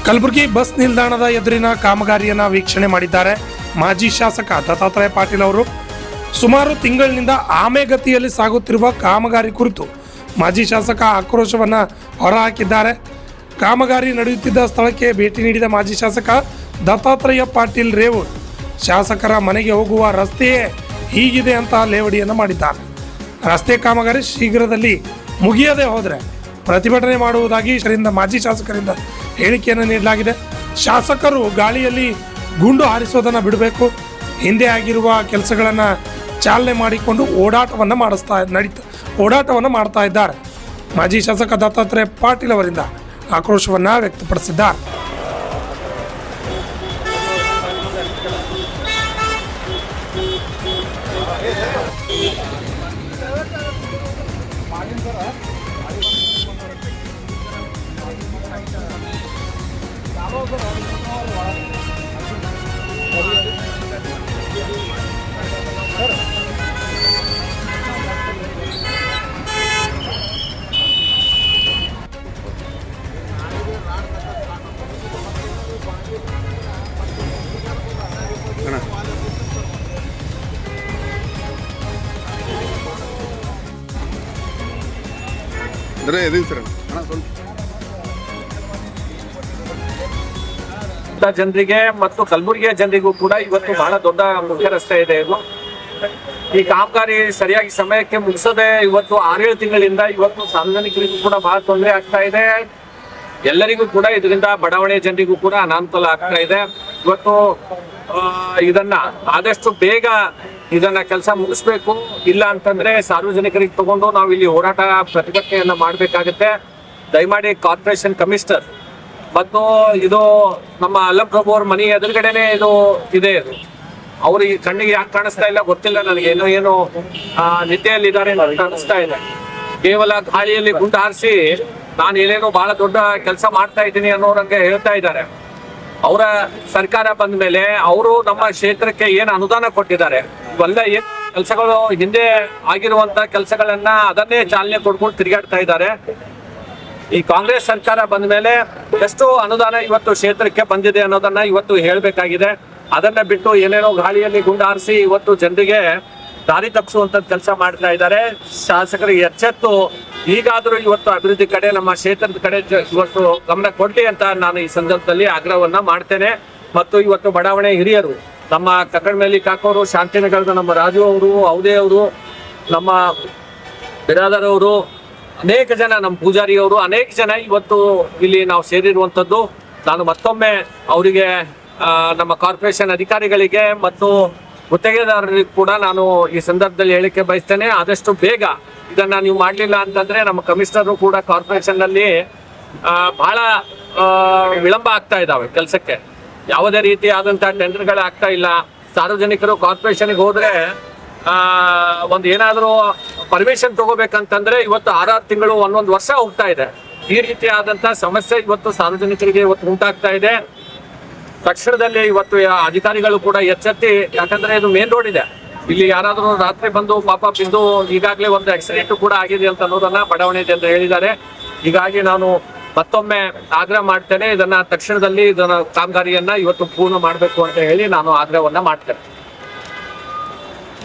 Kalaburagi bus ನಿಲ್ದಾಣದ ಎದುರಿನ ಕಾಮಗಾರಿಯನ್ನು ವೀಕ್ಷಣೆ ಮಾಡಿದ್ದಾರೆ ಮಾಜಿ ಶಾಸಕ ದತ್ತಾತ್ರೇಯ ಪಾಟೀಲ್ ಅವರು. ಸುಮಾರು ತಿಂಗಳಿನಿಂದ ಆಮೆಗತಿಯಲ್ಲಿ ಸಾಗುತ್ತಿರುವ ಕಾಮಗಾರಿ ಕುರಿತು ಮಾಜಿ ಶಾಸಕ ಆಕ್ರೋಶವನ್ನು ಹೊರಹಾಕಿದ್ದಾರೆ. ಕಾಮಗಾರಿ ನಡೆಯುತ್ತಿದ್ದ ಸ್ಥಳಕ್ಕೆ ಭೇಟಿ ನೀಡಿದ ಮಾಜಿ ಶಾಸಕ ದತ್ತಾತ್ರೇಯ ಪಾಟೀಲ್ ರೇವೂರ್ ಶಾಸಕರ ಮನೆಗೆ ಹೋಗುವ ರಸ್ತೆಯೇ ಹೀಗಿದೆ ಅಂತ ಲೇವಡಿಯನ್ನು ಮಾಡಿದ್ದಾರೆ. ರಸ್ತೆ ಕಾಮಗಾರಿ ಶೀಘ್ರದಲ್ಲಿ ಮುಗಿಯದೇ ಹೋದರೆ ಪ್ರತಿಭಟನೆ ಮಾಡುವುದಾಗಿ ಮಾಜಿ ಶಾಸಕರಿಂದ ಹೇಳಿಕೆಯನ್ನು ನೀಡಲಾಗಿದೆ. ಶಾಸಕರು ಗಾಳಿಯಲ್ಲಿ ಗುಂಡು ಹಾರಿಸೋದನ್ನು ಬಿಡಬೇಕು, ಹಿಂದೆ ಆಗಿರುವ ಕೆಲಸಗಳನ್ನು ಚಾಲನೆ ಮಾಡಿಕೊಂಡು ಓಡಾಟವನ್ನು ಮಾಡ್ತಾ ಇದ್ದಾರೆ. ಮಾಜಿ ಶಾಸಕ ದತ್ತಾತ್ರೇಯ ಪಾಟೀಲ್ ಅವರಿಂದ ಆಕ್ರೋಶವನ್ನು ವ್ಯಕ್ತಪಡಿಸಿದ್ದಾರೆ. ಜನರಿಗೆ ಮತ್ತು ಕಲಬುರಗಿಯ ಜನರಿಗೂ ಕೂಡ ಇವತ್ತು ಬಹಳ ದೊಡ್ಡ ಮುಖ್ಯ ರಸ್ತೆ ಇದೆ. ಇದು ಈ ಕಾಮಗಾರಿ ಸರಿಯಾಗಿ ಸಮಯಕ್ಕೆ ಮುಗಿಸದೆ ಇವತ್ತು 6-7 ತಿಂಗಳಿಂದ ಇವತ್ತು ಸಾರ್ವಜನಿಕರಿಗೂ ಕೂಡ ಬಹಳ ತೊಂದರೆ ಆಗ್ತಾ ಇದೆ. ಎಲ್ಲರಿಗೂ ಕೂಡ ಇದರಿಂದ ಬಡಾವಣೆ ಜನರಿಗೂ ಕೂಡ ಅನಾನುಕೂಲ ಆಗ್ತಾ ಇದೆ. ಇವತ್ತು ಇದನ್ನ ಆದಷ್ಟು ಬೇಗ ಇದನ್ನ ಕೆಲಸ ಮುಗಿಸ್ಬೇಕು, ಇಲ್ಲ ಅಂತಂದ್ರೆ ಸಾರ್ವಜನಿಕರಿಗೆ ತಗೊಂಡು ನಾವು ಇಲ್ಲಿ ಹೋರಾಟ ಪ್ರತಿಭಟನೆಯನ್ನ ಮಾಡಬೇಕಾಗುತ್ತೆ. ದಯಮಾಡಿ ಕಾರ್ಪೊರೇಷನ್ ಕಮಿಷನರ್ ಮತ್ತು ಇದು ನಮ್ಮ ಅಲ್ಲಂಪ್ರಭು ಅವ್ರ ಮನೆ ಎದುರುಗಡೆನೆ ಇದು ಇದೆ. ಅವ್ರಿಗೆ ಕಣ್ಣಿಗೆ ಯಾಕೆ ಕಾಣಿಸ್ತಾ ಇಲ್ಲ ಗೊತ್ತಿಲ್ಲ ನನಗೆ, ಏನು ನಿದ್ದೆಯಲ್ಲಿದ್ದಾರೆ ಕಾಣಿಸ್ತಾ ಇದೆ. ಕೇವಲ ಗಾಳಿಯಲ್ಲಿ ಗುಂಡು ಹಾರಿಸಿ ನಾನು ಏನೇನೋ ಬಹಳ ದೊಡ್ಡ ಕೆಲಸ ಮಾಡ್ತಾ ಇದ್ದೀನಿ ಅನ್ನೋರಂಗೆ ಹೇಳ್ತಾ ಇದ್ದಾರೆ. ಅವರ ಸರ್ಕಾರ ಬಂದ ಮೇಲೆ ಅವರು ನಮ್ಮ ಕ್ಷೇತ್ರಕ್ಕೆ ಏನು ಅನುದಾನ ಕೊಟ್ಟಿದ್ದಾರೆ, ಇವೆಲ್ಲ ಏನ್ ಕೆಲಸಗಳು ಹಿಂದೆ ಆಗಿರುವಂತ ಕೆಲಸಗಳನ್ನ ಅದನ್ನೇ ಚಾಲನೆ ಕೊಡ್ಕೊಂಡು ತಿರುಗಾಡ್ತಾ ಇದ್ದಾರೆ. ಈ ಕಾಂಗ್ರೆಸ್ ಸರ್ಕಾರ ಬಂದ ಮೇಲೆ ಎಷ್ಟು ಅನುದಾನ ಇವತ್ತು ಕ್ಷೇತ್ರಕ್ಕೆ ಬಂದಿದೆ ಅನ್ನೋದನ್ನ ಇವತ್ತು ಹೇಳ್ಬೇಕಾಗಿದೆ. ಅದನ್ನ ಬಿಟ್ಟು ಏನೇನೋ ಗಾಳಿಯಲ್ಲಿ ಗುಂಡು ಹಾರಿಸಿ ಇವತ್ತು ಜನರಿಗೆ ದಾರಿ ತಪ್ಪಿಸುವಂತ ಕೆಲಸ ಮಾಡ್ತಾ ಇದ್ದಾರೆ. ಶಾಸಕರಿಗೆ ಎಚ್ಚೆತ್ತು ಈಗಾದರೂ ಇವತ್ತು ಅಭಿವೃದ್ಧಿ ಕಡೆ, ನಮ್ಮ ಕ್ಷೇತ್ರದ ಕಡೆ ಇವತ್ತು ಗಮನ ಕೊಡ್ಲಿ ಅಂತ ನಾನು ಈ ಸಂದರ್ಭದಲ್ಲಿ ಆಗ್ರಹವನ್ನ ಮಾಡ್ತೇನೆ. ಮತ್ತು ಇವತ್ತು ಬಡಾವಣೆ ಹಿರಿಯರು, ನಮ್ಮ ಕಕ್ಕಡಮೇಲಿ ಕಾಕೋರು, ಶಾಂತಿನಗರದ ನಮ್ಮ ರಾಜು ಅವರು, ಅವದೇ ಅವರು, ನಮ್ಮ ಬಿರಾದರ್ ಅವರು, ಅನೇಕ ಜನ, ನಮ್ಮ ಪೂಜಾರಿ ಅವರು, ಅನೇಕ ಜನ ಇವತ್ತು ಇಲ್ಲಿ ನಾವು ಸೇರಿರುವಂಥದ್ದು. ನಾನು ಮತ್ತೊಮ್ಮೆ ಅವರಿಗೆ, ನಮ್ಮ ಕಾರ್ಪೊರೇಷನ್ ಅಧಿಕಾರಿಗಳಿಗೆ ಮತ್ತು ಗುತ್ತಿಗೆದಾರರಿಗೆ ಕೂಡ ನಾನು ಈ ಸಂದರ್ಭದಲ್ಲಿ ಹೇಳಿಕೆ ಬಯಸ್ತೇನೆ. ಆದಷ್ಟು ಬೇಗ ಇದನ್ನ ನೀವು ಮಾಡಲಿಲ್ಲ ಅಂತಂದ್ರೆ ನಮ್ಮ ಕಮಿಷನರು ಕೂಡ ಕಾರ್ಪೊರೇಷನ್ ನಲ್ಲಿ ಬಹಳ ವಿಳಂಬ ಆಗ್ತಾ ಇದ್ದಾವೆ ಕೆಲಸಕ್ಕೆ. ಯಾವುದೇ ರೀತಿ ಆದಂತಹ ಟೆಂಡರ್ಗಳು ಆಗ್ತಾ ಇಲ್ಲ. ಸಾರ್ವಜನಿಕರು ಕಾರ್ಪೊರೇಷನ್ಗೆ ಹೋದ್ರೆ ಒಂದು ಏನಾದರೂ ಪರ್ಮಿಷನ್ ತಗೋಬೇಕಂತಂದ್ರೆ ಇವತ್ತು 6 ತಿಂಗಳು 1 ವರ್ಷ ಹೋಗ್ತಾ ಇದೆ. ಈ ರೀತಿ ಆದಂತಹ ಸಮಸ್ಯೆ ಇವತ್ತು ಸಾರ್ವಜನಿಕರಿಗೆ ಇವತ್ತು ಉಂಟಾಗ್ತಾ ಇದೆ. ತಕ್ಷಣದಲ್ಲಿ ಇವತ್ತು ಅಧಿಕಾರಿಗಳು ಕೂಡ ಎಚ್ಚೆತ್ತಿ, ಯಾಕಂದ್ರೆ ಇದು ಮೇನ್ ರೋಡ್ ಇದೆ, ಇಲ್ಲಿ ಯಾರಾದರೂ ರಾತ್ರಿ ಬಂದು ಪಾಪ ಬಿದ್ದು ಈಗಾಗಲೇ ಒಂದು ಆಕ್ಸಿಡೆಂಟ್ ಕೂಡ ಆಗಿದೆ ಅಂತ ಅನ್ನೋದನ್ನ ಬಡಾವಣೆ ಜನರು ಹೇಳಿದ್ದಾರೆ. ಹೀಗಾಗಿ ನಾನು ಮತ್ತೊಮ್ಮೆ ಆಗ್ರಹ ಮಾಡ್ತೇನೆ, ಇದನ್ನ ತಕ್ಷಣದಲ್ಲಿ ಕಾಮಗಾರಿಯನ್ನ ಇವತ್ತು ಪೂರ್ಣ ಮಾಡಬೇಕು ಅಂತ ಹೇಳಿ ನಾನು ಆಗ್ರಹವನ್ನ ಮಾಡ್ತೇನೆ.